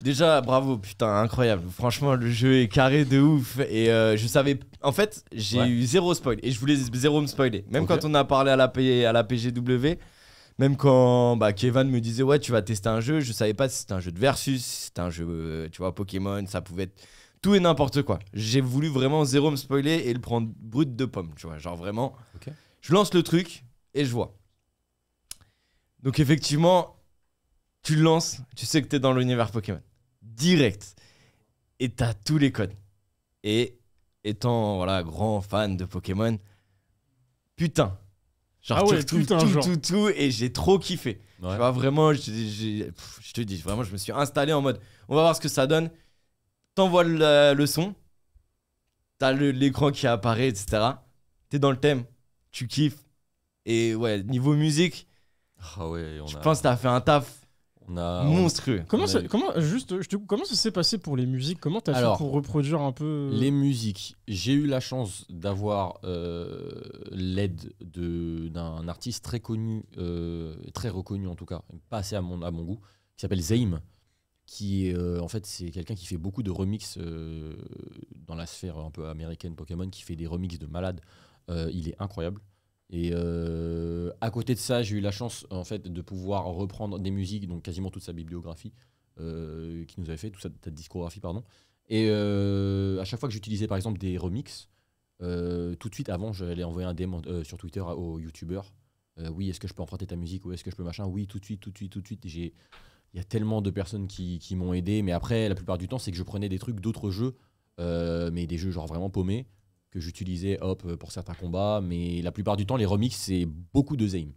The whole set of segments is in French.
Déjà, bravo, putain, incroyable. Franchement, le jeu est carré de ouf. Et je savais. En fait, j'ai eu zéro spoil. Et je voulais zéro me spoiler. Même quand on a parlé à la PGW, même quand Kevin me disait, ouais, tu vas tester un jeu, je savais pas si c'était un jeu de versus, si c'était un jeu, tu vois, Pokémon, ça pouvait être tout et n'importe quoi. J'ai voulu vraiment zéro me spoiler et le prendre brut de pomme, tu vois. Genre vraiment, je lance le truc et je vois. Donc effectivement, tu le lances, tu sais que t'es dans l'univers Pokémon. Direct. Et t'as tous les codes. Et étant voilà, grand fan de Pokémon, putain. Genre tout. Et j'ai trop kiffé. Ouais. Tu vois, vraiment, je te dis, vraiment, je me suis installé en mode, on va voir ce que ça donne. T'envoies le son. T'as l'écran qui apparaît, etc. T'es dans le thème. Tu kiffes. Et ouais, niveau musique, je pense que t'as fait un taf monstrueux. Comment ça s'est passé pour les musiques? Comment t'as fait pour reproduire un peu les musiques? J'ai eu la chance d'avoir l'aide d'un artiste très connu, très reconnu en tout cas, pas assez à mon goût, qui s'appelle Zaim, qui est en fait c'est quelqu'un qui fait beaucoup de remix dans la sphère un peu américaine Pokémon, qui fait des remixes de malades. Il est incroyable. Et à côté de ça, j'ai eu la chance en fait de pouvoir reprendre des musiques, donc quasiment toute sa bibliographie qui nous avait fait, toute sa discographie pardon. Et à chaque fois que j'utilisais par exemple des remixes, tout de suite avant, j'allais envoyer un DM sur Twitter aux youtubeurs. Oui, est-ce que je peux emprunter ta musique ou est-ce que je peux machin? Oui, tout de suite. Il y a tellement de personnes qui m'ont aidé, mais après la plupart du temps, c'est que je prenais des trucs d'autres jeux, mais des jeux genre vraiment paumés, que j'utilisais pour certains combats, mais la plupart du temps les remixes c'est beaucoup de Zaim.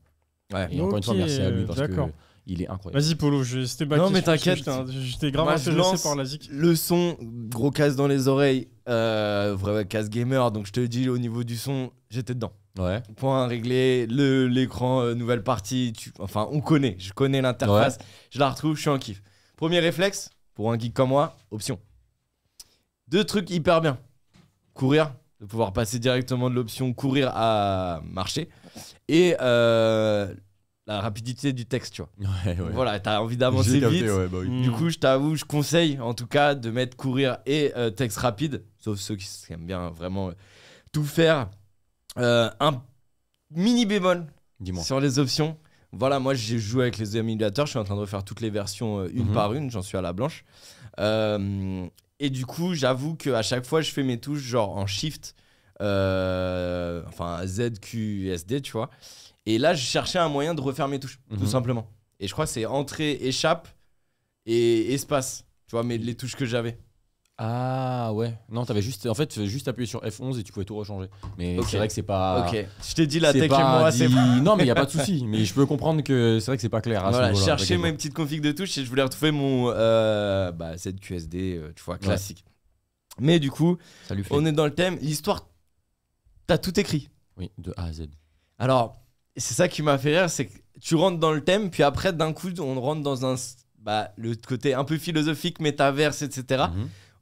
Ouais. Et encore une fois merci à lui parce que il est incroyable. Vas-y Polo, c'était backé. Non mais t'inquiète, j'étais grave intéressé par la zik. Le son, gros casse dans les oreilles, vrai casse gamer, donc je te dis au niveau du son, j'étais dedans. Ouais. Point réglé, l'écran, nouvelle partie, enfin je connais l'interface, je la retrouve, je suis en kiff. Premier réflexe, pour un geek comme moi, option. 2 trucs hyper bien. Courir, de pouvoir passer directement de l'option courir à marcher. Et la rapidité du texte, tu vois. Ouais. Voilà, t'as envie d'avancer vite. Oui. Du coup, je t'avoue, je conseille en tout cas de mettre courir et texte rapide, sauf ceux qui aiment bien vraiment tout faire. Un mini bémol sur les options. Voilà, moi j'ai joué avec les émulateurs, je suis en train de refaire toutes les versions une par une, j'en suis à la blanche. Et du coup, j'avoue qu'à chaque fois, je fais mes touches genre en shift, enfin Z, Q, S, D, tu vois. Et là, je cherchais un moyen de refaire mes touches, tout simplement. Et je crois que c'est entrée, échappe et espace, tu vois, mais les touches que j'avais. Ah ouais, non, t'avais juste appuyé sur F11 et tu pouvais tout rechanger. Mais c'est vrai que c'est pas. Ok, je t'ai dit la tech et moi, c'est. Non, mais il y a pas de souci. Mais je peux comprendre que c'est vrai que c'est pas clair. Voilà, je cherchais mes petites configs de touches et je voulais retrouver mon ZQSD, tu vois, classique. Ouais. Mais du coup, on est dans le thème. L'histoire, t'as tout écrit. Oui, de A à Z. Alors, c'est ça qui m'a fait rire, c'est que tu rentres dans le thème, puis après, d'un coup, on rentre dans le côté un peu philosophique, métaverse, etc.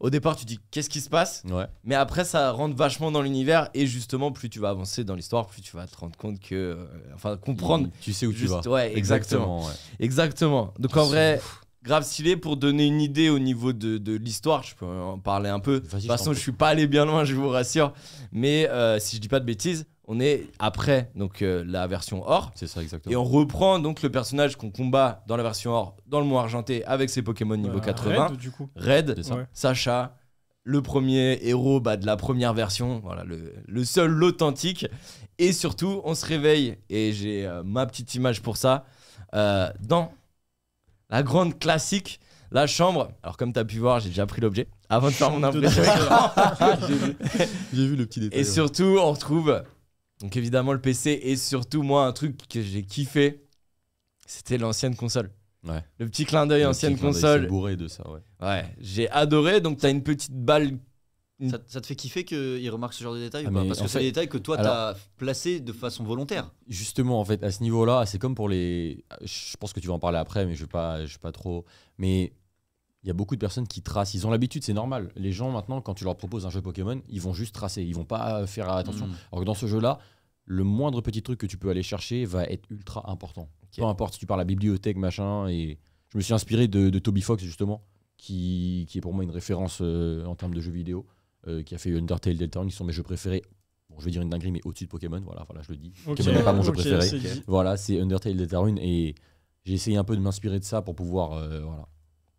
Au départ, tu dis qu'est-ce qui se passe, mais après, ça rentre vachement dans l'univers. Et justement, plus tu vas avancer dans l'histoire, plus tu vas te rendre compte que. Enfin, comprendre. Tu sais où tu vas. Ouais, exactement. Donc, en vrai, grave stylé pour donner une idée au niveau de l'histoire. Je peux en parler un peu. De toute façon, je suis pas allé bien loin, je vous rassure. Mais si je dis pas de bêtises, on est après donc la version or. C'est ça, exactement. Et on reprend donc le personnage qu'on combat dans la version or, dans le monde argenté, avec ses Pokémon niveau 80. Red, du coup. Red, Sacha, le premier héros de la première version, voilà, le seul, l'authentique. Et surtout, on se réveille, et j'ai ma petite image pour ça, dans la grande classique, la chambre. Alors comme tu as pu voir, j'ai déjà pris l'objet avant de faire mon impression. J'ai vu le petit détail. Et surtout, on retrouve... Donc évidemment le PC, et surtout moi un truc que j'ai kiffé, c'était l'ancienne console. Ouais. Le petit clin d'œil ancienne console. C'est bourré de ça, Ouais, j'ai adoré. Donc t'as une petite balle. Ça te fait kiffer qu'il remarque ce genre de détails ou pas? Parce que c'est des détails que toi t'as placés de façon volontaire. Justement, en fait, à ce niveau-là, c'est comme pour les. Je pense que tu vas en parler après, mais je vais pas trop. Mais il y a beaucoup de personnes qui tracent. Ils ont l'habitude, c'est normal. Les gens, maintenant, quand tu leur proposes un jeu Pokémon, ils vont juste tracer. Ils vont pas faire attention. Alors que dans ce jeu-là, le moindre petit truc que tu peux aller chercher va être ultra important. Peu importe si tu parles à la bibliothèque, machin. Et je me suis inspiré de Toby Fox, justement, qui est pour moi une référence en termes de jeux vidéo, qui a fait Undertale, Deltarune, qui sont mes jeux préférés. Bon, je vais dire une dinguerie, mais au-dessus de Pokémon, voilà, je le dis. Pokémon n'est pas mon jeu préféré. Voilà, c'est Undertale, Deltarune, et j'ai essayé un peu de m'inspirer de ça pour pouvoir, voilà.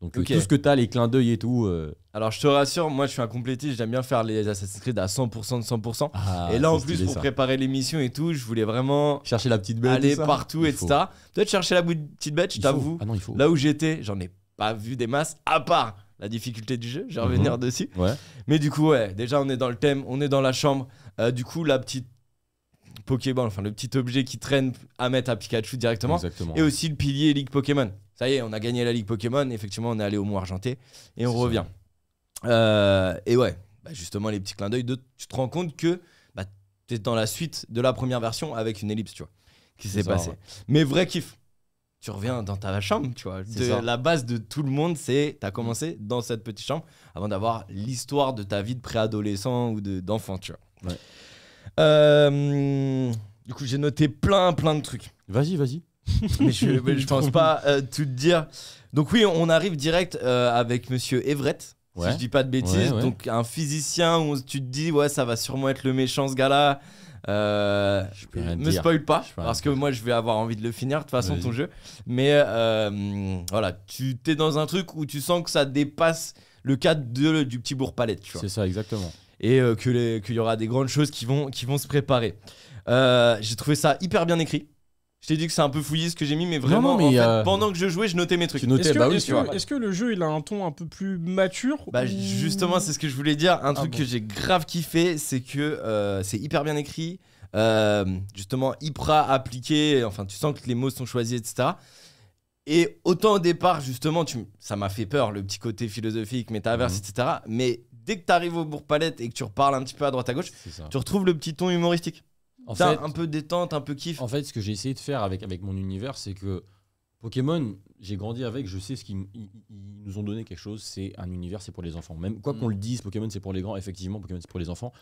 Donc tout ce que t'as, les clins d'œil et tout. Alors je te rassure, moi je suis un complétiste, j'aime bien faire les Assassin's Creed à 100% de 100%. Et là en plus pour préparer l'émission et tout, je voulais vraiment chercher la petite bête, aller partout, etc. Peut-être chercher la petite bête, je t'avoue. Ah non, il faut. Là où j'étais, j'en ai pas vu des masses, à part la difficulté du jeu, je vais revenir dessus. Ouais. Mais du coup, ouais, déjà on est dans le thème, on est dans la chambre. Du coup, la petite Pokéball, enfin le petit objet qui traîne à mettre à Pikachu directement. Exactement. Et aussi le pilier Ligue Pokémon. Ça y est, on a gagné la Ligue Pokémon. Effectivement, on est allé au Mont Argenté et on revient. Et ouais, justement, les petits clins d'œil, tu te rends compte que tu es dans la suite de la première version avec une ellipse, tu vois, qui s'est passée. Ouais. Mais vrai kiff. Tu reviens dans ta chambre, tu vois. La base de tout le monde, c'est tu as commencé dans cette petite chambre avant d'avoir l'histoire de ta vie de préadolescent ou d'enfant, tu vois. Ouais. Du coup, j'ai noté plein de trucs. Vas-y. Mais je pense pas tout te dire. Donc oui, on arrive direct avec monsieur Everett, si je dis pas de bêtises. Ouais. Donc un physicien où tu te dis ouais, ça va sûrement être le méchant ce gars-là. Me spoil pas parce que moi je vais avoir envie de le finir de toute façon ton jeu. Mais voilà, tu t'es dans un truc où tu sens que ça dépasse le cadre du petit bourg-palette, tu vois. C'est ça, exactement. Et qu'il y aura des grandes choses qui vont se préparer. J'ai trouvé ça hyper bien écrit. Je t'ai dit que c'est un peu fouillé ce que j'ai mis, mais vraiment, en fait, pendant que je jouais, je notais mes trucs. Est-ce que le jeu, il a un ton un peu plus mature Justement, c'est ce que je voulais dire. Un truc que j'ai grave kiffé, c'est que c'est hyper bien écrit, justement, hyper appliqué. Enfin, tu sens que les mots sont choisis, etc. Et autant au départ, justement, ça m'a fait peur, le petit côté philosophique, métaverse, etc. Mais dès que tu arrives au Bourg-Palette et que tu reparles un petit peu à droite à gauche, tu retrouves le petit ton humoristique. En fait, un peu détente, un peu kiff. En fait, ce que j'ai essayé de faire avec mon univers, c'est que Pokémon, j'ai grandi avec, je sais ils nous ont donné quelque chose, c'est un univers, c'est pour les enfants. Même quoi qu'on le dise, Pokémon c'est pour les grands, effectivement, Pokémon c'est pour les enfants.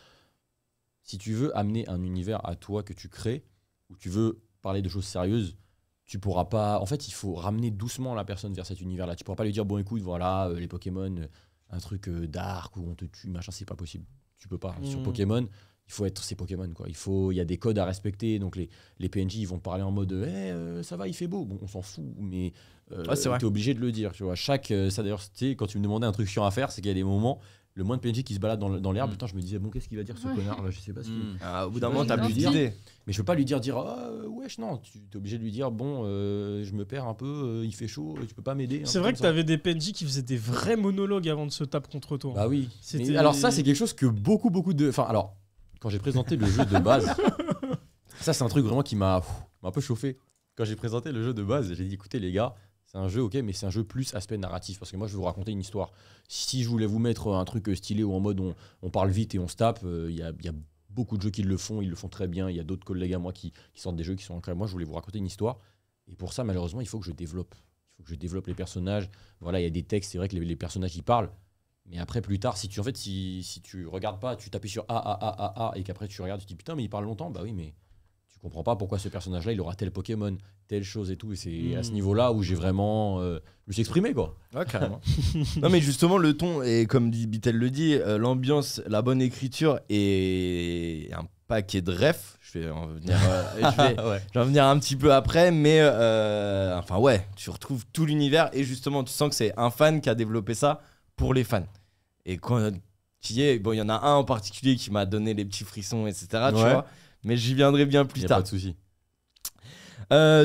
Si tu veux amener un univers à toi que tu crées, où tu veux parler de choses sérieuses, tu pourras pas. En fait, il faut ramener doucement la personne vers cet univers-là. Tu pourras pas lui dire, bon écoute, voilà, les Pokémon, un truc dark où on te tue, machin, c'est pas possible. Tu peux pas. Sur Pokémon, il faut être ces Pokémon, quoi. Il y a des codes à respecter, donc les PNJ ils vont te parler en mode ça va, il fait beau. Bon, on s'en fout, mais t'es obligé de le dire, tu vois. Ça d'ailleurs, tu sais, quand tu me demandais un truc chiant à faire, c'est qu'il y a des moments, le moins de PNJ qui se balade dans l'herbe, putain, je me disais bon, qu'est-ce qu'il va dire ce connard là, je sais pas ce qu'il. Au bout d'un moment, t'as plus d'idées. Mais je peux pas lui dire wesh, non, tu es obligé de lui dire bon, je me perds un peu, il fait chaud, tu peux pas m'aider. C'est vrai que t'avais des PNJ qui faisaient des vrais monologues avant de se taper contre toi. Bah oui. Alors ça, c'est quelque chose que beaucoup de. Enfin, alors. Quand j'ai présenté le jeu de base, ça c'est un truc vraiment qui m'a un peu chauffé. Quand j'ai présenté le jeu de base, j'ai dit écoutez les gars, c'est un jeu ok, mais c'est un jeu plus aspect narratif parce que moi je vais vous raconter une histoire. Si je voulais vous mettre un truc stylé ou en mode on parle vite et on se tape, il y a beaucoup de jeux qui le font, ils le font très bien. Il y a d'autres collègues à moi qui sortent des jeux qui sont incroyables. Moi je voulais vous raconter une histoire et pour ça malheureusement il faut que je développe. Il faut que je développe les personnages. Voilà, il y a des textes, c'est vrai que les personnages y parlent. Mais après, plus tard, si tu regardes pas, tu t'appuies sur A, et qu'après tu regardes, tu te dis putain, mais il parle longtemps. Bah oui, mais tu comprends pas pourquoi ce personnage-là, il aura tel Pokémon, telle chose et tout. Et c'est à ce niveau-là où j'ai vraiment. Je me suis exprimé, quoi. Ouais, carrément. Non, mais justement, le ton, et comme Bitel le dit, l'ambiance, la bonne écriture et un paquet de refs. Je vais en venir, je vais en venir un petit peu après, mais enfin, ouais, tu retrouves tout l'univers et justement, tu sens que c'est un fan qui a développé ça pour les fans. Et quand tu y es, bon, il y en a un en particulier qui m'a donné les petits frissons, etc. Tu vois, mais j'y viendrai bien plus tard. Pas de souci.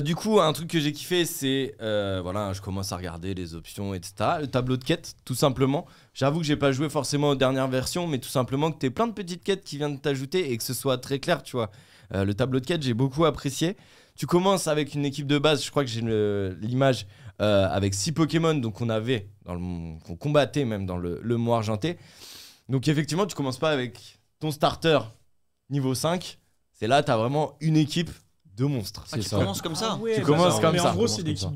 Du coup, un truc que j'ai kiffé, c'est voilà, je commence à regarder les options, etc. Le tableau de quêtes, tout simplement. J'avoue que j'ai pas joué forcément aux dernières versions, mais tout simplement que t'aies plein de petites quêtes qui viennent de t'ajouter et que ce soit très clair, tu vois. Le tableau de quêtes, j'ai beaucoup apprécié. Tu commences avec une équipe de base, je crois que j'ai l'image avec 6 Pokémon, donc qu'on combattait même dans le Mont Argenté. Donc effectivement, tu commences pas avec ton starter niveau 5. C'est là, t'as vraiment une équipe de monstres. Tu commences comme ça. Tu commences comme ça. En gros, c'est l'équipe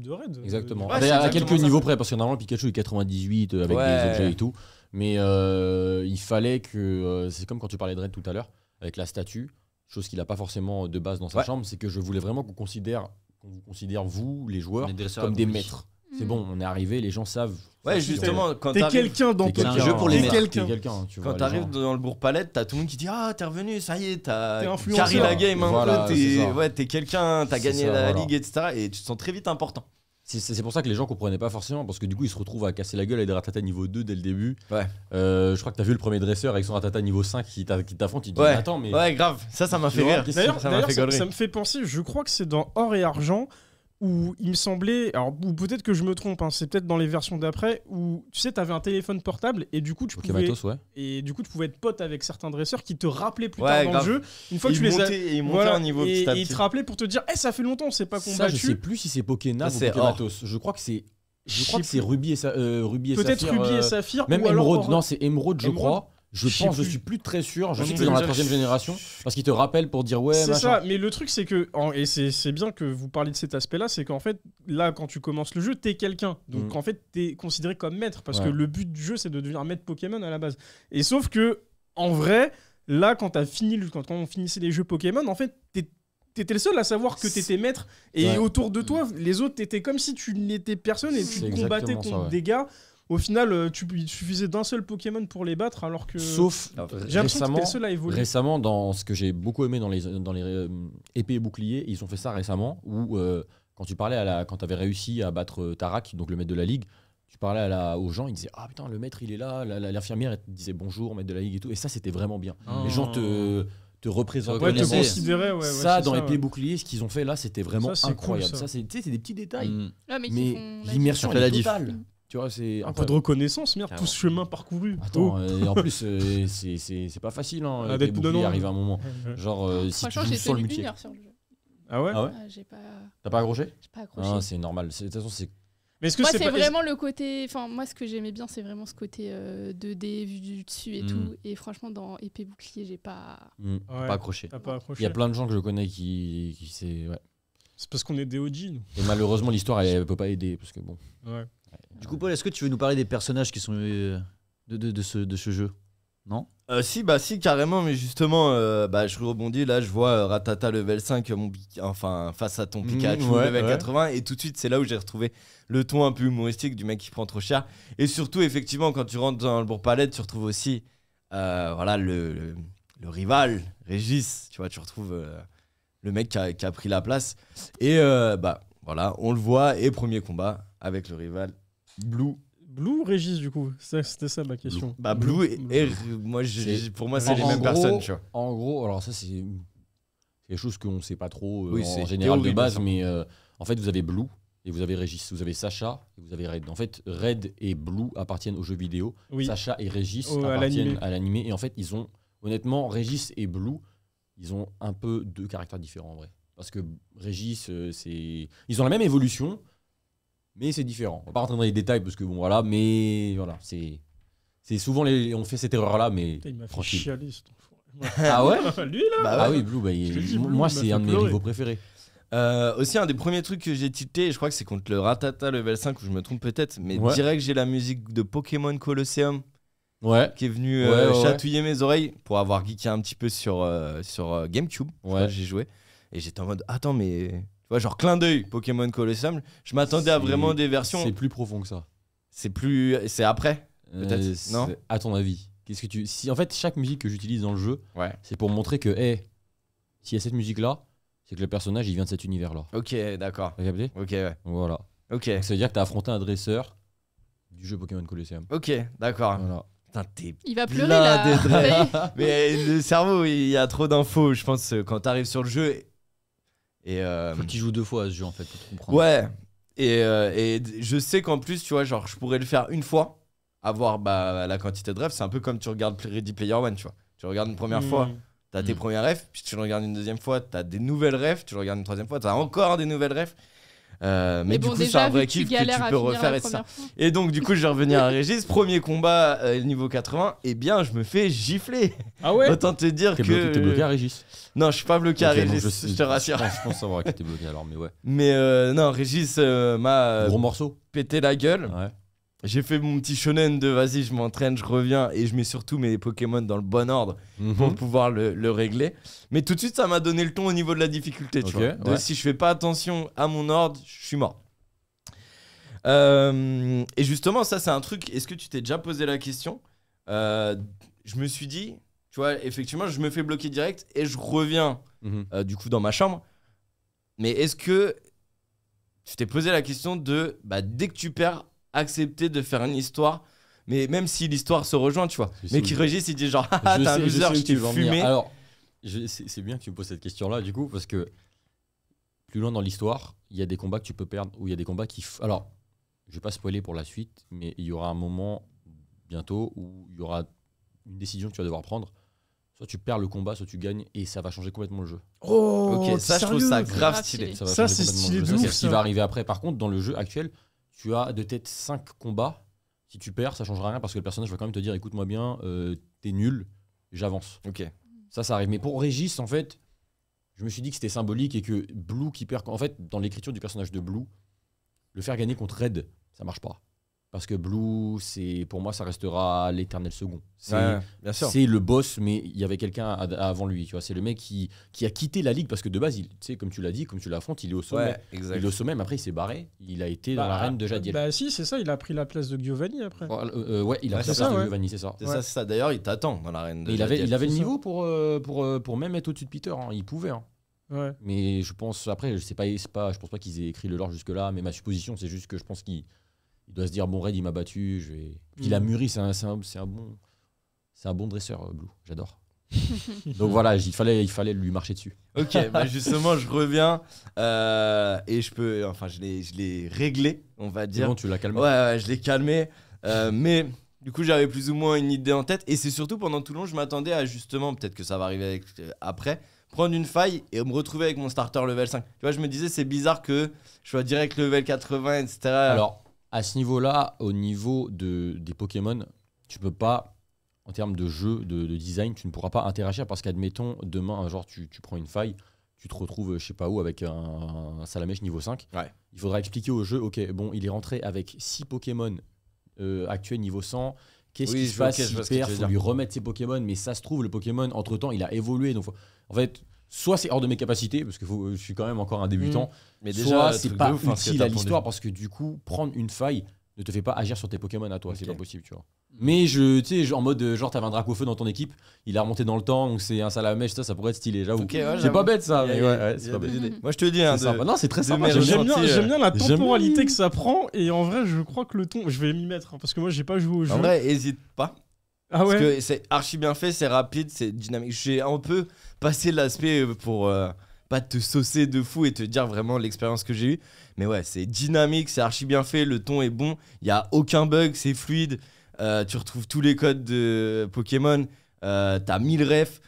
de raid. Exactement. À quelques niveaux près, parce que normalement Pikachu est 98 avec des objets et tout. Mais il fallait que... c'est comme quand tu parlais de raid tout à l'heure, avec la statue, chose qu'il n'a pas forcément de base dans sa chambre, c'est que je voulais vraiment qu'on vous considère, vous, les joueurs, comme des maîtres. C'est bon, on est arrivé, les gens savent. Ouais, justement, quand t'es quelqu'un dans C'est un jeu pour les mecs. Quand t'arrives dans le bourg-palette, t'as tout le monde qui dit ah t'es revenu, ça y est, t'as influenceur. carré la game Voilà, un peu, t'es quelqu'un, t'as gagné la ligue, etc. Et tu te sens très vite important. C'est pour ça que les gens comprenaient pas forcément, parce que du coup ils se retrouvent à casser la gueule avec des Ratata niveau 2 dès le début. Ouais. Je crois que t'as vu le premier dresseur avec son Ratata niveau 5 qui t'affronte, tu te dis attends mais... Ouais grave, ça m'a fait rire. D'ailleurs, ça me fait penser, je crois que c'est dans Or et Argent, où il me semblait, alors ou peut-être que je me trompe, hein, c'est peut-être dans les versions d'après, où tu sais, t'avais un téléphone portable et du coup tu pouvais être pote avec certains dresseurs qui te rappelaient plus tard dans le jeu. Une fois que tu les as, ils montaient un niveau petit à petit. Et ils te rappelaient pour te dire, ça fait longtemps, on s'est pas combattu. Ça, je sais plus si c'est Pokénav ou Pokématos. Je crois que c'est Ruby et Saphir. Peut-être Ruby et Saphir. Même Emerald. Non, c'est Emerald, je crois. Je suis plus très sûr. Je sais que c'est dans la 3ème génération. Parce qu'il te rappelle pour dire ouais, c'est ça, mais le truc c'est que, et c'est bien que vous parliez de cet aspect-là, c'est qu'en fait, là, quand tu commences le jeu, t'es quelqu'un. Donc en fait, t'es considéré comme maître. Parce que le but du jeu, c'est de devenir maître Pokémon à la base. Et sauf que, en vrai, là, quand on finissait les jeux Pokémon, en fait, t'étais le seul à savoir que t'étais maître. Et autour de toi, les autres, t'étais comme si tu n'étais personne et tu combattais contre des gars. Au final, il suffisait d'un seul Pokémon pour les battre, alors que... Sauf j'ai l'impression que t'es le seul à évoluer. Récemment, dans ce que j'ai beaucoup aimé dans les épées et boucliers, ils ont fait ça récemment, où quand tu parlais quand t'avais réussi à battre Tarak, donc le maître de la ligue, tu parlais aux gens, ils disaient « Ah putain, le maître, il est là », l'infirmière te disait « Bonjour, maître de la ligue » et tout, et ça, c'était vraiment bien. Les gens te représentaient. Te considéraient, ça, dans épée et bouclier, ce qu'ils ont fait là, c'était vraiment incroyable. Ça, c'est des petits détails. Mais l'immersion, elle est totale. Tu vois, c'est un peu de reconnaissance, merde, tout ce chemin parcouru. Attends, et en plus, c'est pas facile, hein, d'être bouclier arrive à un moment. Genre, si tu joues sur le multi. Ah ouais, T'as pas accroché? J'ai pas accroché. Ah, c'est normal. De toute façon, c'est. Mais moi, c'est vraiment le côté. Enfin, moi, ce que j'aimais bien, c'est vraiment ce côté 2D vu du dessus et tout. Et franchement, dans épée bouclier, j'ai pas. Pas accroché. Il y a plein de gens que je connais qui c'est. Ouais. C'est parce qu'on est des OG, nous. Et malheureusement, l'histoire, elle peut pas aider. Parce que bon. Ouais. Du coup, Paul, est-ce que tu veux nous parler des personnages qui sont de ce jeu? Non? Si, carrément, mais justement, je rebondis, là, je vois Ratata level 5, face à ton Pikachu level 80, et tout de suite, c'est là où j'ai retrouvé le ton un peu humoristique du mec qui prend trop cher. Et surtout, effectivement, quand tu rentres dans le bourg-palette, tu retrouves aussi le rival, Régis, tu vois, tu retrouves le mec qui a pris la place. Et voilà, on le voit, et premier combat avec le rival. Blue ou Régis, du coup? C'était ça ma question. Blue et moi, pour moi, c'est les mêmes personnes, tu vois. En gros, alors ça, c'est quelque chose qu'on ne sait pas trop en général théorie, de base, mais en fait, vous avez Blue et vous avez Régis. Vous avez Sacha et vous avez Red. En fait, Red et Blue appartiennent aux jeux vidéo. Oui. Sacha et Régis appartiennent à l'animé. Et en fait, ils ont, honnêtement, Régis et Blue, ils ont un peu deux caractères différents en vrai. Parce que Régis, ils ont la même évolution. Mais c'est différent. On va pas rentrer dans les détails parce que bon voilà, mais voilà, c'est souvent on fait cette erreur là, mais il m'a fait chialer ce Ah ouais? Lui là. Ah oui, Blue, moi c'est un de mes rivaux préférés. Aussi un des premiers trucs que j'ai tilté, je crois que c'est contre le Ratata level 5 où je me trompe peut-être, mais direct j'ai la musique de Pokémon Colosseum qui est venue chatouiller mes oreilles pour avoir geeké un petit peu sur GameCube. J'ai joué et j'étais en mode attends mais genre clin d'œil Pokémon Colosseum, je m'attendais à vraiment des versions. C'est plus profond que ça. C'est après peut-être, non? À ton avis, si en fait chaque musique que j'utilise dans le jeu, c'est pour montrer que s'il y a cette musique là, c'est que le personnage il vient de cet univers là. Ok, d'accord. T'as capté? Ok, ouais. Voilà. Ok. Donc, ça veut dire que t'as affronté un dresseur du jeu Pokémon Colosseum. Ok, d'accord. Voilà. Putain, il va pleurer là. Mais le cerveau, il y a trop d'infos, je pense, quand t'arrives sur le jeu. Faut qu'il joue 2 fois à ce jeu en fait pour comprendre. Ouais. Et je sais qu'en plus, tu vois, genre, je pourrais le faire une fois, avoir la quantité de refs. C'est un peu comme tu regardes Ready Player One, tu vois. Tu regardes une première fois, t'as tes premières refs, puis tu le regardes une deuxième fois, t'as des nouvelles refs, tu le regardes une troisième fois, t'as encore des nouvelles refs. Mais du coup, c'est un vrai kiff que tu peux refaire et ça. Et donc, du coup, je vais revenir à Régis. Premier combat niveau 80, et bien, je me fais gifler. Ah ouais? Autant te dire que. T'es bloqué à Régis? Non, je suis pas bloqué à Régis, je te rassure. Je pense savoir qui t'es bloqué alors, mais ouais. Mais non, Régis m'a gros morceau pété la gueule. Ouais. J'ai fait mon petit shonen de vas-y, je m'entraîne, je reviens et je mets surtout mes Pokémon dans le bon ordre pour pouvoir le régler. Mais tout de suite, ça m'a donné le ton au niveau de la difficulté. Tu vois. Si je fais pas attention à mon ordre, je suis mort. Et justement, ça, c'est un truc. Est-ce que tu t'es déjà posé la question? Je me suis dit, tu vois, effectivement, je me fais bloquer direct et je reviens du coup dans ma chambre. Mais est-ce que tu t'es posé la question de, dès que tu perds, accepter de faire une histoire, mais même si l'histoire se rejoint, tu vois. Mais qui Régis, il dit genre, ah, t'es un loser, je t'ai fumé. Alors, c'est bien que tu me poses cette question-là, du coup, parce que plus loin dans l'histoire, il y a des combats que tu peux perdre, ou il y a des combats qui... Alors, je vais pas spoiler pour la suite, mais il y aura un moment bientôt où il y aura une décision que tu vas devoir prendre. Soit tu perds le combat, soit tu gagnes, et ça va changer complètement le jeu. Oh, ok, ça je trouve ça grave stylé. Ça c'est stylé de ouf. C'est ce qui va arriver après. Par contre, dans le jeu actuel, tu as de tête 5 combats. Si tu perds, ça changera rien parce que le personnage va quand même te dire écoute-moi bien, t'es nul, j'avance. Ok. Ça arrive. Mais pour Régis, en fait, je me suis dit que c'était symbolique et que Blue qui perd. En fait, dans l'écriture du personnage de Blue, le faire gagner contre Red, ça marche pas. Parce que Blue, pour moi, ça restera l'éternel second. Bien sûr. C'est le boss, mais il y avait quelqu'un avant lui. Tu vois, c'est le mec qui a quitté la ligue parce que de base, comme tu l'as dit, comme tu l'affrontes, il est au sommet. Ouais, exact. Il est au sommet, mais après, il s'est barré. Il a été dans l'arène de Jadiel. Bah si, c'est ça, il a pris la place de Giovanni après. Ouais, il a pris la place de Giovanni, c'est ça. C'est ça. D'ailleurs, il t'attend dans l'arène de Jadiel. Il avait le ça. niveau pour même être au-dessus de Peter. Hein. Il pouvait. Hein. Ouais. Mais je pense, après, je pense pas qu'ils aient écrit le lore jusque-là, mais ma supposition, c'est juste que je pense qu'il doit se dire bon, Red il m'a battu, il a mûri, c'est un bon dresseur, Blue, j'adore. Donc voilà, il fallait lui marcher dessus. Ok, justement je reviens et je l'ai réglé, on va dire. Bon, tu l'as calmé. Ouais, je l'ai calmé, mais du coup j'avais plus ou moins une idée en tête et c'est surtout pendant tout le long je m'attendais à justement, peut-être que ça va arriver après, prendre une faille et me retrouver avec mon starter level 5. Tu vois, je me disais c'est bizarre que je sois direct level 80, etc. Alors à ce niveau-là, au niveau des Pokémon, tu peux pas, en termes de jeu, de design, tu ne pourras pas interagir parce qu'admettons, demain, genre, tu prends une faille, tu te retrouves, je sais pas où, avec un Salamèche niveau 5. Ouais. Il faudra expliquer au jeu, ok, bon, il est rentré avec 6 Pokémon actuels niveau 100. Qu'est-ce qui se passe s'il perd? Il faut lui remettre ses Pokémon, mais ça se trouve, le Pokémon, entre-temps, il a évolué. Donc, en fait, soit c'est hors de mes capacités, parce que je suis quand même encore un débutant, mais déjà, soit c'est pas utile à l'histoire, parce que du coup, prendre une faille ne te fait pas agir sur tes Pokémon à toi, c'est pas possible, tu vois. Mais tu sais, en mode, genre, t'avais un Dracofeu dans ton équipe, il a remonté dans le temps, donc c'est un Salamèche, ça pourrait être stylé, j'avoue. C'est pas bête ça, mais ouais, c'est pas bête. Moi je te dis, hein, non, c'est très sympa. J'aime bien la temporalité que ça prend, et en vrai, je crois que le ton, je vais m'y mettre, hein, parce que moi j'ai pas joué au jeu. En vrai, hésite pas. Ah ouais. Parce que c'est archi bien fait, c'est rapide, c'est dynamique. J'ai un peu passé l'aspect pour pas te saucer de fou et te dire vraiment l'expérience que j'ai eue. Mais ouais, c'est dynamique, c'est archi bien fait, le ton est bon, il n'y a aucun bug, c'est fluide. Tu retrouves tous les codes de Pokémon, t'as 1000 refs.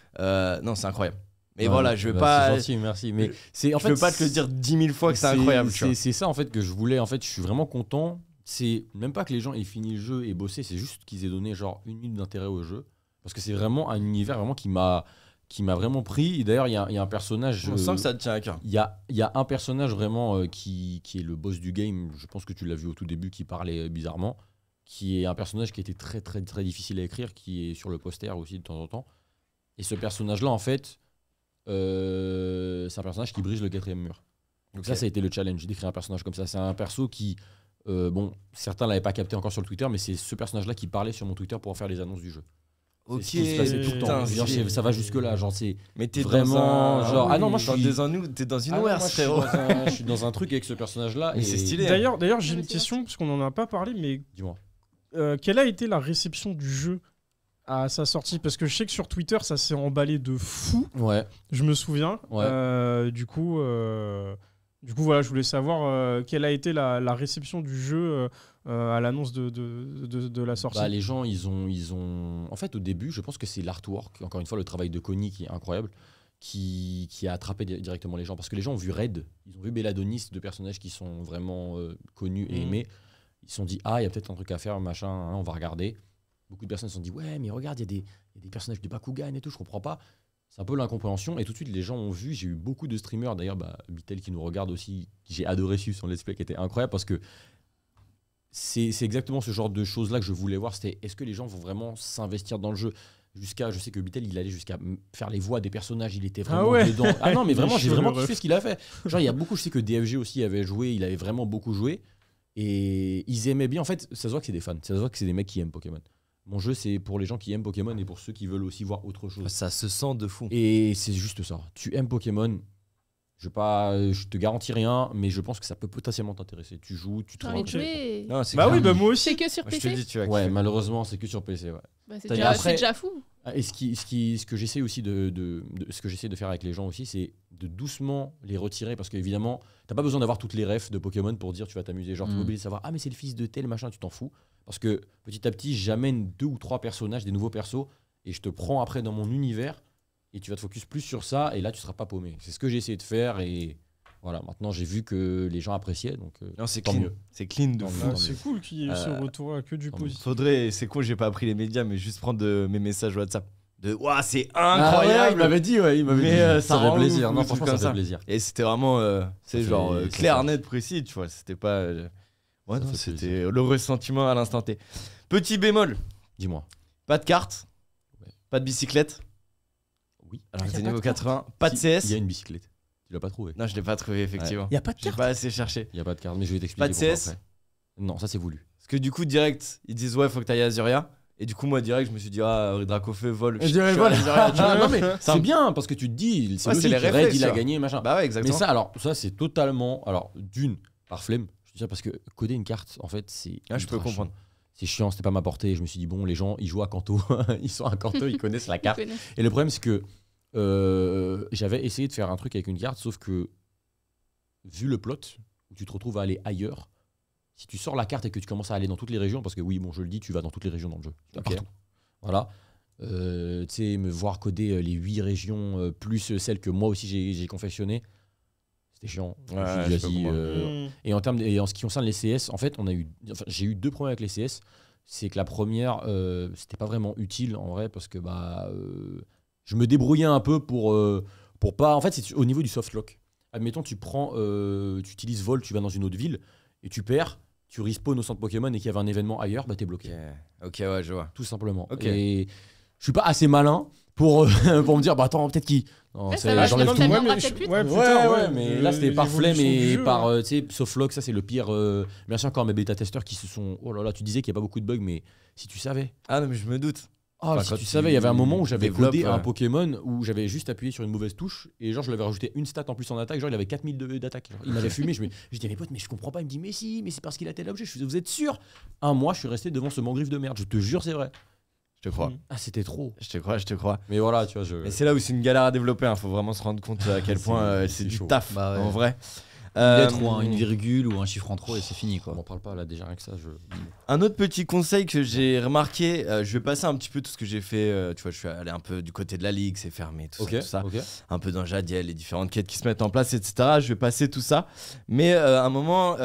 Non, c'est incroyable. Mais voilà, je veux pas. C'est gentil, merci. Mais je veux pas te le dire 10 000 fois que c'est incroyable. C'est ça en fait que je voulais. En fait, je suis vraiment content. C'est même pas que les gens aient fini le jeu et bossé, c'est juste qu'ils aient donné genre une minute d'intérêt au jeu. Parce que c'est vraiment un univers vraiment qui m'a vraiment pris. Et d'ailleurs, il y a un personnage. On sent que ça te tient à cœur. Il y a un personnage vraiment qui est le boss du game. Je pense que tu l'as vu au tout début, qui parlait bizarrement. Qui est un personnage qui était très très très difficile à écrire, qui est sur le poster aussi de temps en temps. Et ce personnage-là, en fait, c'est un personnage qui brise le 4e mur. Donc ça a été le challenge d'écrire un personnage comme ça. C'est un perso qui, bon, certains l'avaient pas capté encore sur le Twitter, mais c'est ce personnage-là qui parlait sur mon Twitter pour en faire les annonces du jeu. Ok, c'est ce qui se passait tout le temps. Genre, ça va jusque là, genre c'est. Mais t'es vraiment genre ah non, moi je suis t'es dans une OR, frérot. Je suis dans un truc avec ce personnage-là. Mais c'est stylé. D'ailleurs, j'ai une question parce qu'on en a pas parlé, mais dis-moi. Quelle a été la réception du jeu à sa sortie? Parce que je sais que sur Twitter, ça s'est emballé de fou. Ouais. Je me souviens. Ouais. Du coup, voilà, je voulais savoir quelle a été la réception du jeu à l'annonce de la sortie. Bah, les gens, ils ont. En fait, au début, je pense que c'est l'artwork, encore une fois, le travail de Connie qui est incroyable, qui a attrapé directement les gens. Parce que les gens ont vu Red, ils ont vu Belladonis, deux personnages qui sont vraiment connus et aimés. Ils se sont dit, il y a peut-être un truc à faire, machin, hein, on va regarder. Beaucoup de personnes se sont dit, ouais, mais regarde, il y a des personnages de Bakugan et tout, je comprends pas. C'est un peu l'incompréhension. Et tout de suite, les gens ont vu. J'ai eu beaucoup de streamers, d'ailleurs, Bitel qui nous regarde aussi. J'ai adoré suivre son let's play qui était incroyable parce que c'est exactement ce genre de choses-là que je voulais voir. C'était est-ce que les gens vont vraiment s'investir dans le jeu? Je sais que Bitel, il allait jusqu'à faire les voix des personnages, il était vraiment dedans. Ah non, mais vraiment, j'ai vraiment kiffé ce qu'il a fait. Genre, il y a beaucoup, je sais que DFG aussi avait joué, il avait vraiment beaucoup joué. Et ils aimaient bien. En fait, ça se voit que c'est des fans. Ça se voit que c'est des mecs qui aiment Pokémon. Mon jeu, c'est pour les gens qui aiment Pokémon et pour ceux qui veulent aussi voir autre chose. Ça se sent de fou. Et c'est juste ça. Tu aimes Pokémon. Je te garantis rien, mais je pense que ça peut potentiellement t'intéresser. Tu joues, tu te J'ai envie de jouer. Non, c'est Bah clair. oui, bah moi aussi. C'est que sur Moi, je te PC. dis, tu vas Ouais, kiffer. malheureusement, c'est que sur PC. Ouais. Bah, c'est C'est-à-dire après- déjà fou. Et ce que j'essaie aussi ce que j'essaie de faire avec les gens aussi, c'est de doucement les retirer parce qu'évidemment, t'as pas besoin d'avoir toutes les refs de Pokémon pour dire tu vas t'amuser. Genre, t'es obligé de savoir, ah, mais c'est le fils de tel machin, tu t'en fous. Parce que petit à petit, j'amène 2 ou 3 personnages, des nouveaux persos, et je te prends après dans mon univers, et tu vas te focus plus sur ça, et là, tu seras pas paumé. C'est ce que j'ai essayé de faire, et voilà, maintenant, j'ai vu que les gens appréciaient, donc Non, c'est tant clean. mieux. C'est clean de Tant fou. mieux. Ah, c'est cool qu'il y ait ce retour à que du tant mieux. positif. Faudrait, c'est con, j'ai pas appris les médias, mais juste prendre mes messages WhatsApp. De waouh, c'est Ah ouais, incroyable! il m'avait dit, ouais, il m'avait Mais, dit. ça Ça fait rend plaisir. ouf, Non, des franchement, trucs ça comme fait ça. plaisir. Et c'était vraiment c'est fait- genre ça clair, fait- net, précis, tu vois. C'était pas. Ouais, Ça non, fait c'était plaisir. le ressentiment à l'instant T. Petit bémol, Dis-moi. pas de carte, Ouais. pas de bicyclette. Oui. Alors, y a c'est pas niveau de carte 80, pas de Si, CS. Il y a une bicyclette. Tu l'as pas trouvé. Non, je l'ai pas trouvé, effectivement. Il y a pas de J'ai carte. pas assez cherché. Il y a pas de carte, mais je vais t'expliquer. Pas de pourquoi CS? après. Non, ça c'est voulu. Parce que du coup, direct, ils disent ouais, faut que t'ailles à Azuria. Et du coup, moi, direct, je me suis dit, ah, Dracofeu, vol. Je dirais, suis voilà. à Azuria, tu vois. Non, mais Ça c'est me- bien parce que tu te dis, c'est Ouais, c'est logique, les Red, réflexes, il a tu vois. gagné, machin. Bah ouais, Mais exactement. ça, alors, ça c'est totalement. Alors, d'une, par flemme, je dis ça parce que coder une carte, en fait, c'est. Ah, je peux ultra comprendre. chiant. C'est chiant, c'était pas ma portée. Je me suis dit, bon, les gens, ils jouent à Kanto. Ils sont à Kanto, ils connaissent la carte. Et le problème, c'est que j'avais essayé de faire un truc avec une carte, sauf que, vu le plot, où tu te retrouves à aller ailleurs, si tu sors la carte et que tu commences à aller dans toutes les régions, parce que oui, bon, je le dis, tu vas dans toutes les régions dans le jeu. Tu vas Ok. partout. Voilà. Tu sais, me voir coder les 8 régions, plus celles que moi aussi j'ai confectionnées, c'était chiant. Je me suis dit, Ouais, je peux vas-y, comprendre. et en ce qui concerne les CS, en fait, j'ai eu 2 problèmes avec les CS. C'est que la première, c'était pas vraiment utile en vrai parce que je me débrouillais un peu pour pas. En fait, c'est au niveau du softlock. Admettons, tu utilises Vol, tu vas dans une autre ville et tu perds, tu respawns au centre Pokémon et qu'il y avait un événement ailleurs, bah t'es bloqué. Ok, ouais, je vois. Tout simplement. Ok. Et je suis pas assez malin pour me dire, bah attends, peut-être qui. Non, Ouais, c'est- ça va, j'enlève finalement, tout. t'aimes Ouais, bien mais peut-être plus ouais, tard. plus tard, Ouais, mais là c'était par flemme l'évolution et du jeu, par ouais. tu sais, Softlock, ça c'est le pire. Merci encore à mes bêta-testeurs qui se sont. Oh là là, tu disais qu'il n'y a pas beaucoup de bugs, mais si tu savais. Ah non, mais je me doute. Ah, Enfin, si quand tu tu savais, il y avait un moment où j'avais développes, codé un Pokémon où j'avais juste appuyé sur une mauvaise touche et genre je lui avais rajouté une stat en plus en attaque, genre il avait 4000 d'attaque. Genre, il m'avait fumé, je dis à mes potes, mais je comprends pas. Il me dit, mais si, mais c'est parce qu'il a tel objet. Je fais, vous êtes sûr? Un mois, je suis resté devant ce mangriffe de merde, je te jure, c'est vrai. Je te crois. Ah, c'était trop. Je te crois, je te crois. Mais voilà, tu vois, Mais c'est là où c'est une galère à développer. Faut vraiment se rendre compte à quel C'est- point c'est c'est du chaud. taf Bah ouais. en vrai. Une lettre ou une virgule ou un chiffre en trop et c'est fini On quoi. m'en parle pas là, déjà rien que ça. Un autre petit conseil que j'ai remarqué, je vais passer un petit peu tout ce que j'ai fait. Tu vois, je suis allé un peu du côté de la ligue, c'est fermé, tout Ok, ça. ok. Un peu dans Jadiel, les différentes quêtes qui se mettent en place, etc. Je vais passer tout ça. Mais à un moment,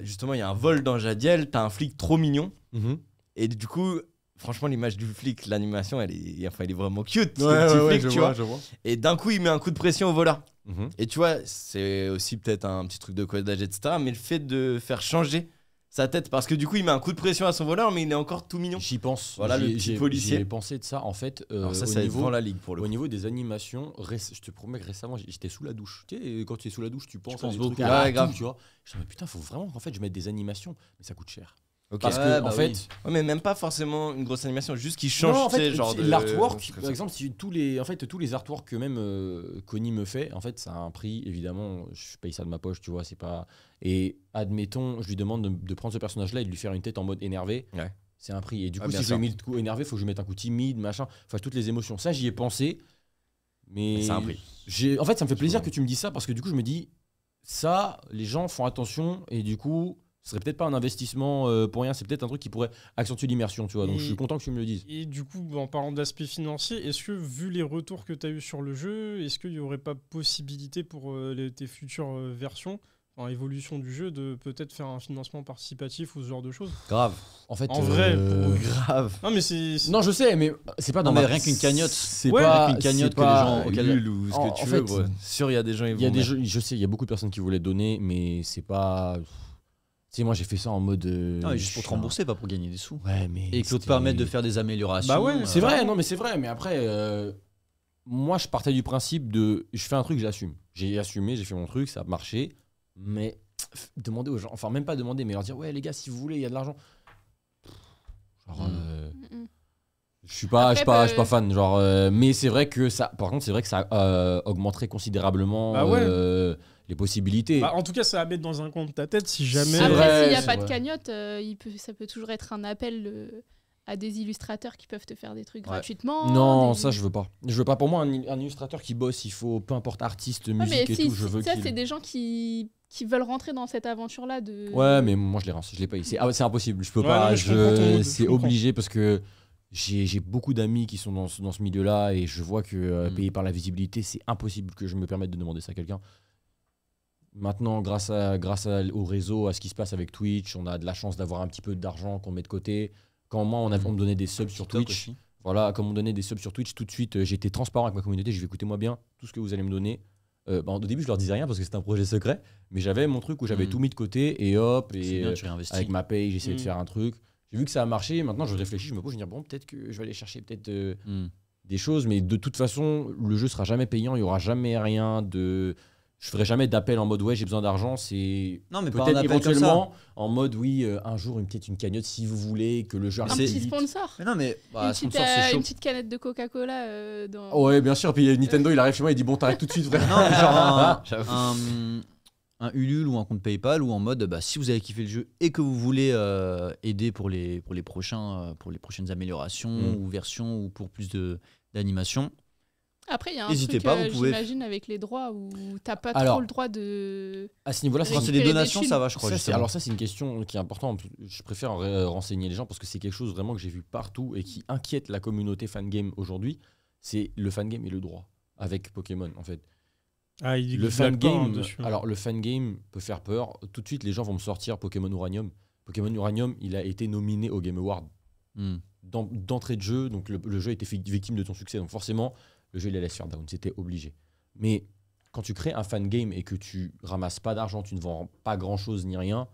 justement, il y a un vol dans Jadiel, t'as un flic trop mignon. Mhm. Et du coup, franchement, l'image du flic, l'animation, elle est vraiment cute. ce Ouais, petit ouais, flic, je tu vois, vois. je vois. Et d'un coup, il met un coup de pression au voleur. Mhm. Et tu vois, c'est aussi peut-être un petit truc de codage, etc. Mais le fait de faire changer sa tête, parce que du coup, il met un coup de pression à son voleur, mais il est encore tout mignon. J'y pense. Voilà, le petit policier. J'ai pensé de ça. En fait, Alors ça, au c'est niveau, devant la ligue pour le au coup. niveau des animations, je te promets que récemment, j'étais sous la douche. Tu sais, quand tu es sous la douche, tu penses à penses des beaucoup. trucs Ouais, à grave. tout, tu vois. Je me dis, putain, faut vraiment qu'en fait, je mette des animations, mais ça coûte cher. Ok. Parce Ouais, que, bah en fait, oui. Ouais, mais même pas forcément une grosse animation, juste qu'il change, non, en tu sais, fait, genre de... l'artwork, comme par ça. exemple, si tous les artworks que même Connie me fait, en fait, ça a un prix, évidemment, je paye ça de ma poche, tu vois, c'est pas... Et admettons, je lui demande de prendre ce personnage-là et de lui faire une tête en mode énervé, Ouais. c'est un prix. Et du Ah, coup, bien si je sûr. lui mets le coup énervé, il faut que je lui mette un coup timide, machin, enfin, toutes les émotions. Ça, j'y ai pensé, mais... c'est un prix. En fait, ça me fait plaisir comprends. que tu me dis ça, parce que du coup, je me dis, ça, les gens font attention, et du coup... Ce serait peut-être pas un investissement pour rien, c'est peut-être un truc qui pourrait accentuer l'immersion, tu vois. Donc Et- je suis content que tu me le dises. Et du coup, en parlant d'aspect financier, est-ce que, vu les retours que tu as eu sur le jeu, est-ce qu'il n'y aurait pas possibilité pour tes futures versions, en évolution du jeu, de peut-être faire un financement participatif ou ce genre de choses? Grave. En fait, En vrai, Grave. Non, mais c'est. non, je sais, mais c'est pas dans Non, mais ma- rien qu'une cagnotte. C'est Ouais, pas rien qu'une cagnotte c'est que les pas- gens- auquel- Lul ou ce En- que tu en veux, fait, gros. Sûr, il y a des gens, Il y a des jeux, je sais, il y a beaucoup de personnes qui voulaient donner, mais c'est pas. Tu sais, moi j'ai fait ça en mode. Non, mais juste pour je te suis un- rembourser, pas pour gagner des sous. Ouais, mais. Et que l'autre c'était- permette de faire des améliorations. Bah ouais, C'est vrai, non, mais c'est vrai, mais après, moi je partais du principe de. Je fais un truc, j'assume. J'ai assumé, j'ai fait mon truc, ça a marché, mais demander aux gens, enfin même pas demander, mais leur dire ouais les gars, si vous voulez, il y a de l'argent. Genre, je suis pas fan, genre, mais c'est vrai que ça, par contre, c'est vrai que ça augmenterait considérablement les possibilités. Bah, en tout cas, ça va mettre dans un coin de ta tête si jamais. Après, s'il n'y a pas de cagnotte, ça peut toujours être un appel à des illustrateurs qui peuvent te faire des trucs gratuitement. Non, ça je veux pas. Je veux pas. Pour moi, un illustrateur qui bosse, il faut, peu importe artiste, musique et tout, je veux ça, c'est des gens qui veulent rentrer dans cette aventure-là. Ouais, mais moi je l'ai pas. C'est impossible. Je peux pas. C'est obligé parce que j'ai beaucoup d'amis qui sont dans ce milieu-là et je vois que payé par la visibilité, c'est impossible que je me permette de demander ça à quelqu'un. Maintenant, grâce au réseau, à ce qui se passe avec Twitch, on a de la chance d'avoir un petit peu d'argent qu'on met de côté. Quand moi, on me donnait des subs sur Twitch, voilà, comme on donnait des subs sur Twitch, tout de suite, j'étais transparent avec ma communauté. Je vais écoutez-moi bien, tout ce que vous allez me donner. Au début, je leur disais rien parce que c'était un projet secret, mais j'avais mon truc où j'avais tout mis de côté et hop, et avec ma paye, j'essayais de faire un truc. J'ai vu que ça a marché. Maintenant, je réfléchis, je me pose, je me dis bon, peut-être que je vais aller chercher des choses, mais de toute façon, le jeu sera jamais payant. Il y aura jamais rien de. Je ferai jamais d'appel en mode ouais j'ai besoin d'argent, c'est peut-être éventuellement en mode oui un jour peut-être une cagnotte si vous voulez que le jeu un petit sponsor. Mais non mais une petite canette de Coca-Cola Ouais bien sûr, puis Nintendo il arrive chez moi il dit bon t'arrêtes tout de suite frère. Non mais genre un Ulule ou un compte PayPal ou en mode si vous avez kiffé le jeu et que vous voulez aider pour les prochaines améliorations ou versions ou pour plus d'animation. Après, il y a un truc, j'imagine, avec les droits où t'as pas trop le droit de. À ce niveau-là, quand c'est des donations, ça va, je crois. Alors ça, c'est une question qui est importante. Je préfère renseigner les gens parce que c'est quelque chose vraiment que j'ai vu partout et qui inquiète la communauté fangame aujourd'hui. C'est le fangame et le droit avec Pokémon, en fait. Ah, le fangame, alors le fangame peut faire peur. Tout de suite, les gens vont me sortir Pokémon Uranium. Pokémon Uranium, il a été nominé au Game Award d'entrée de jeu, donc le jeu a été victime de son succès. Donc forcément. Le jeu, il allait se faire down, c'était obligé. Mais quand tu crées un fan game et que tu ramasses pas d'argent, tu ne vends pas grand-chose ni rien,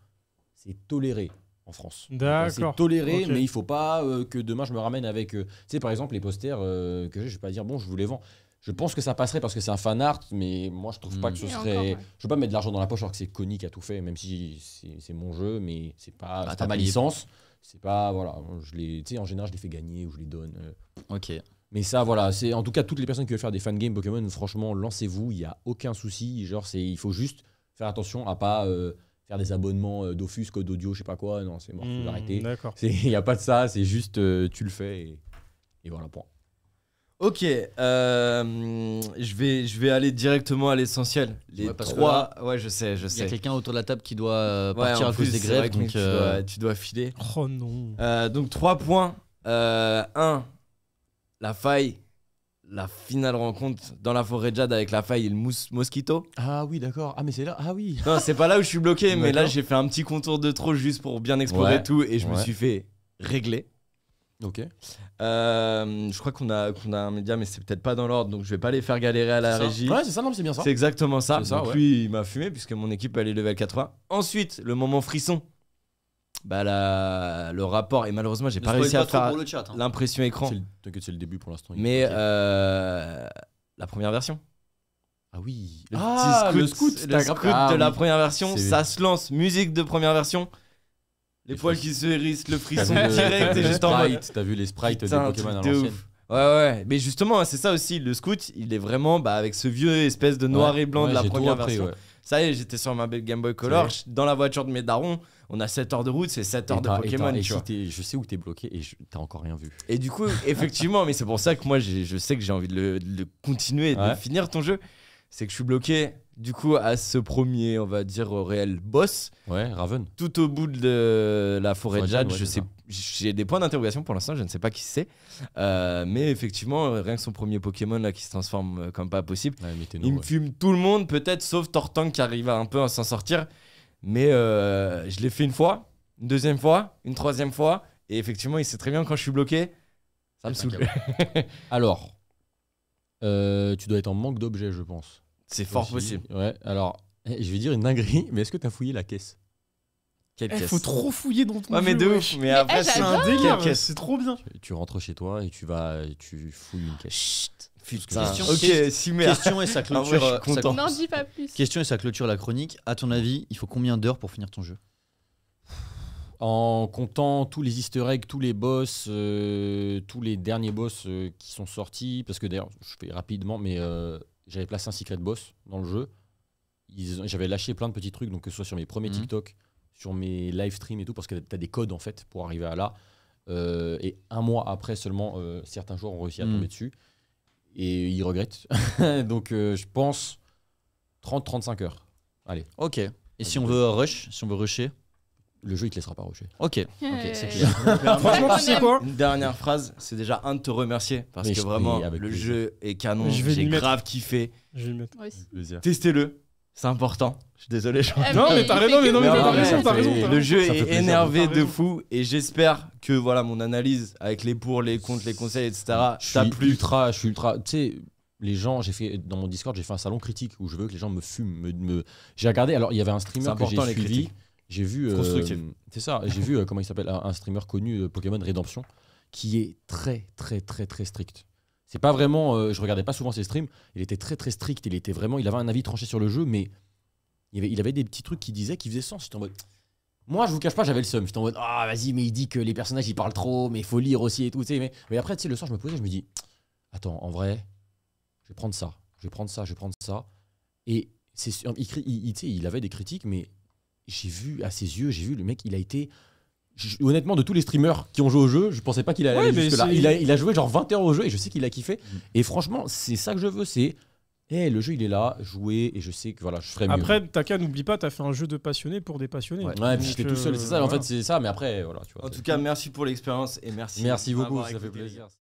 c'est toléré en France. D'accord. C'est toléré, mais il faut pas que demain je me ramène avec... tu sais, par exemple, les posters que je vais pas dire, bon, je vous les vends. Je pense que ça passerait parce que c'est un fan art, mais moi, je trouve pas que ce serait... Je veux pas mettre de l'argent dans la poche alors que c'est Konami qui a tout fait, même si c'est mon jeu, mais c'est pas ma licence. C'est pas... Voilà, en général, je les fais gagner ou je les donne. Ok. Mais ça, voilà, c'est en tout cas toutes les personnes qui veulent faire des fangames Pokémon, franchement, lancez-vous, il n'y a aucun souci. Genre, il faut juste faire attention à pas faire des abonnements d'Office, code audio, je sais pas quoi. Non, c'est mort, faut l'arrêter. Il n'y a pas de ça, c'est juste tu le fais et voilà, point. Ok, je vais aller directement à l'essentiel. Les trois. Ouais, je sais. Il y a quelqu'un autour de la table qui doit partir à cause des grèves, donc tu dois filer. Oh non. Donc 3 points. 1. La faille, la finale rencontre dans la forêt de Jade avec la faille et le mosquito. Ah oui, d'accord. Ah mais c'est là. Ah oui. Non, c'est pas là où je suis bloqué, mais là j'ai fait un petit contour de trop juste pour bien explorer tout et je me suis fait régler. Ok. Je crois qu'on a un média, mais c'est peut-être pas dans l'ordre, donc je vais pas les faire galérer à la régie. Ouais, c'est ça, non, c'est bien ça. C'est exactement ça. Donc lui, il m'a fumé puisque mon équipe elle est level 80. Ensuite, le moment frisson. Bah le rapport, et malheureusement j'ai pas réussi à faire l'impression écran. T'inquiète, c'est le début pour l'instant. Mais la première version. Ah oui. Le scout de la première version, ça se lance, musique de première version. Les poils qui se hérissent, le frisson direct et juste en mode. T'as vu les sprites des Pokémon à l'ancienne. Ouais, mais justement c'est ça aussi, le scout il est vraiment avec ce vieux espèce de noir et blanc de la première version. Ça y est, j'étais sur ma Game Boy Color, dans la voiture de mes darons, on a 7 heures de route, c'est 7 heures de Pokémon. Je sais où t'es bloqué et t'as encore rien vu. Et du coup, effectivement, mais c'est pour ça que moi je sais que j'ai envie de le continuer et de finir ton jeu. C'est que je suis bloqué du coup à ce premier, on va dire, réel boss. Ouais, Raven. Tout au bout de la forêt de Jade, j'ai des points d'interrogation pour l'instant, je ne sais pas qui c'est. Mais effectivement, rien que son premier Pokémon là, qui se transforme comme pas possible, il me fume tout le monde, peut-être sauf Tortank qui arrive un peu à s'en sortir. Mais je l'ai fait une fois, une deuxième fois, une troisième fois. Et effectivement, il sait très bien quand je suis bloqué, ça me saoule. Alors, tu dois être en manque d'objets, je pense. C'est fort possible. Ouais, alors, je vais dire une dinguerie, mais est-ce que t'as fouillé la caisse ? Quelle Il pièce. faut trop fouiller dans ton Ouais, mais jeu, de wesh. ouf. Mais après, C'est c'est un Quelle délire, pièce. c'est trop bien. Tu rentres chez toi et tu fouilles une caisse. Chut. Putain. Question- Ok, Simer. Question et ça Ah ouais, clôture. je suis content. N'en dis pas plus. Question et ça clôture la chronique. À ton avis, il faut combien d'heures pour finir ton jeu? En comptant tous les easter eggs, tous les boss, tous les derniers boss qui sont sortis, parce que d'ailleurs, je fais rapidement, mais j'avais placé un secret boss dans le jeu. J'avais lâché plein de petits trucs, donc que ce soit sur mes premiers TikTok, sur mes live streams et tout, parce que tu as des codes en fait pour arriver à là. Et un mois après seulement, certains joueurs ont réussi à tomber dessus. Et ils regrettent. Donc je pense 30-35 heures. Allez. Ok. Et si on veut rusher? Le jeu, il te laissera pas rusher. Ok, c'est clair. Franchement, tu sais quoi? Une dernière phrase, c'est déjà de te remercier parce Mais que je- vraiment mais avec le plaisir. jeu est canon, Je vais j'ai m'y mettre. grave kiffé. Je vais le mettre. Moi aussi. Testez-le, c'est important. Je suis désolé. Non, mais t'as raison, mais non, mais Mais t'as en raison, vrai, t'as raison. Le jeu Ça fait est plaisir. énervé T'as de raison. fou et j'espère que voilà mon analyse avec les pour, les contre, les conseils, etc. Je t'a suis plu. ultra. Tu sais, les gens, dans mon Discord, j'ai fait un salon critique où je veux que les gens me fument. J'ai regardé, alors il y avait un streamer C'est que important, j'ai les suivi. critiques. J'ai vu. Constructif. C'est ça, j'ai vu, comment il s'appelle, un streamer connu, Pokémon Redemption, qui est très, très, très, très strict. C'est pas vraiment. Je regardais pas souvent ses streams, il était très, très strict. Il avait un avis tranché sur le jeu, mais il avait des petits trucs qui faisaient sens. J'étais en mode. Moi, je vous cache pas, j'avais le seum. J'étais en mode, ah, vas-y, mais il dit que les personnages ils parlent trop, mais il faut lire aussi et tout. Tu sais, mais après, tu sais, le soir, je me posais, je me dis, attends, en vrai, je vais prendre ça, je vais prendre ça. Et c'est sûr, tu sais, il avait des critiques, mais j'ai vu à ses yeux, le mec, il a été. Honnêtement, de tous les streamers qui ont joué au jeu, je pensais pas qu'il allait Ouais, aller mais jusque-là. c'est- Il a joué genre 20 heures au jeu et je sais qu'il a kiffé. Et franchement, c'est ça que je veux, c'est. Le jeu il est là, jouer, et je sais que voilà, je ferai mieux. Après, Taka, n'oublie pas, t'as fait un jeu de passionné pour des passionnés. Ouais, Donc, puis j'étais tout seul, c'est ça. En voilà. fait, c'est ça, mais après, voilà. Tu vois, En tout cas, merci pour l'expérience et merci. merci de beaucoup, m'avoir ça fait écouté. plaisir.